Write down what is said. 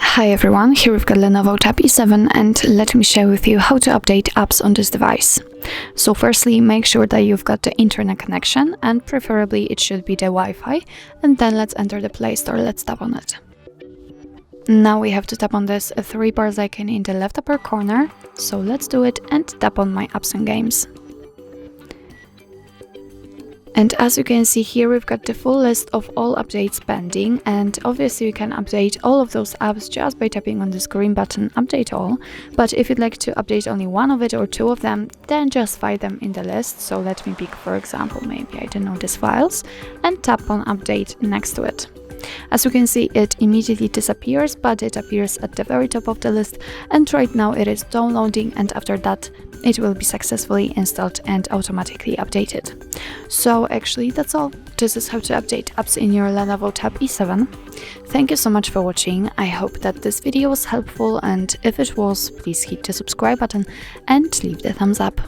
Hi everyone, here we've got LENOVO Tab E7 and let me share with you how to update apps on this device. So firstly, make sure that you've got the internet connection and preferably it should be the Wi-Fi, and then let's enter the Play Store. Let's tap on it. Now we have to tap on this 3 bars icon in the left upper corner, so let's do it and tap on My Apps and Games. And as you can see here, we've got the full list of all updates pending, and obviously you can update all of those apps just by tapping on this green button, Update All. But if you'd like to update only one of it or 2 of them, then just find them in the list. So let me pick, for example, maybe, I don't know, these files, and tap on Update next to it. As you can see, it immediately disappears, but it appears at the very top of the list, and right now it is downloading, and after that it will be successfully installed and automatically updated. So actually that's all. This is how to update apps in your LENOVO Tab E7. Thank you so much for watching. I hope that this video was helpful, and if it was, please hit the subscribe button and leave the thumbs up.